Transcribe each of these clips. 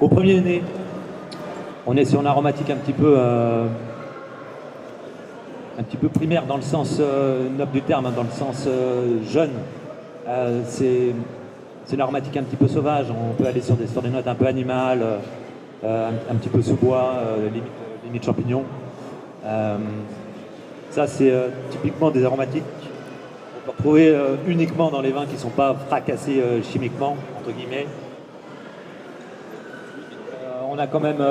Au premier nez, on est sur une aromatique un petit peu primaire dans le sens noble du terme, hein, dans le sens jeune. C'est une aromatique un petit peu sauvage. On peut aller sur des notes un peu animales, un petit peu sous-bois, limite champignon. Ça, c'est typiquement des aromatiques qu'on peut retrouver uniquement dans les vins qui ne sont pas fracassés chimiquement, entre guillemets. On a quand même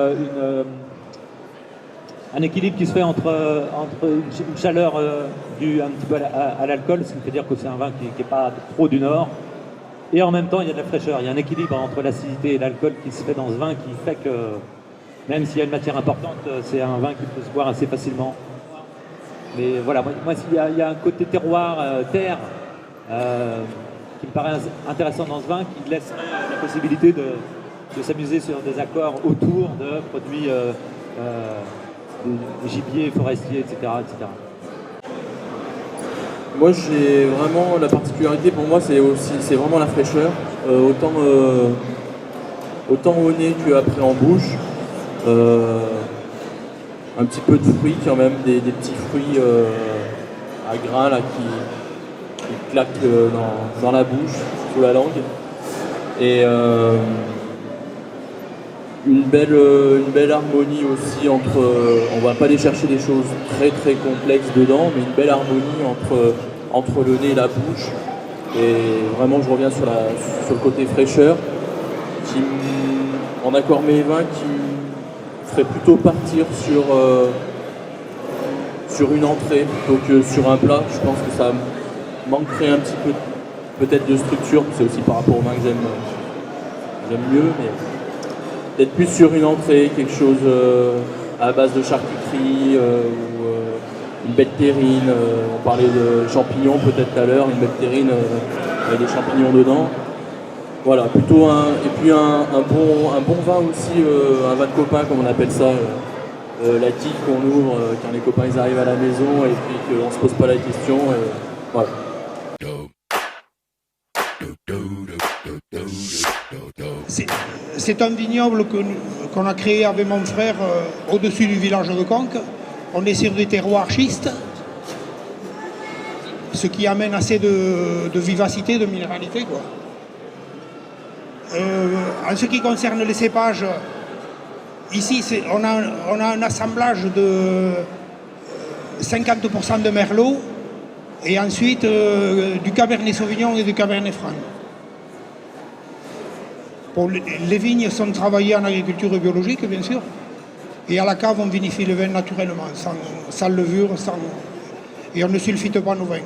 un équilibre qui se fait entre une chaleur due un petit peu à l'alcool, ce qui veut dire que c'est un vin qui n'est pas trop du nord, et en même temps il y a de la fraîcheur. Il y a un équilibre entre l'acidité et l'alcool qui se fait dans ce vin qui fait que même s'il y a une matière importante, c'est un vin qui peut se boire assez facilement. Mais voilà, moi il y a un côté terroir, terre, qui me paraît intéressant dans ce vin, qui laisse la possibilité de s'amuser sur des accords autour de produits des gibiers forestiers, etc., etc. Moi, j'ai vraiment la particularité, pour moi, c'est vraiment la fraîcheur. Autant au nez qu'après en bouche. Un petit peu de fruits quand même, des petits fruits à grains là, qui claquent dans la bouche, sous la langue. Et une belle harmonie aussi entre, on va pas aller chercher des choses très très complexes dedans, mais une belle harmonie entre le nez et la bouche. Et vraiment, je reviens sur le côté fraîcheur, en accord mes vins, qui me ferait plutôt partir sur une entrée plutôt que sur un plat. Je pense que ça manquerait un petit peu peut-être de structure, c'est aussi par rapport au vin que j'aime mieux, mais peut-être plus sur une entrée, quelque chose à base de charcuterie, ou une belle terrine. On parlait de champignons peut-être tout à l'heure, une belle terrine avec des champignons dedans. Voilà, plutôt un bon vin aussi, un vin de copain comme on appelle ça, la tique qu'on ouvre quand les copains ils arrivent à la maison et puis qu'on se pose pas la question. Voilà. C'est un vignoble qu'on a créé avec mon frère au-dessus du village de Conques. On est sur des terroirs schistes, ce qui amène assez de vivacité, de minéralité, quoi. En ce qui concerne les cépages, ici on a un assemblage de 50% de merlot et ensuite du cabernet sauvignon et du cabernet franc. Bon, les vignes sont travaillées en agriculture biologique, bien sûr, et à la cave on vinifie le vin naturellement, sans levure, et on ne sulfite pas nos vins.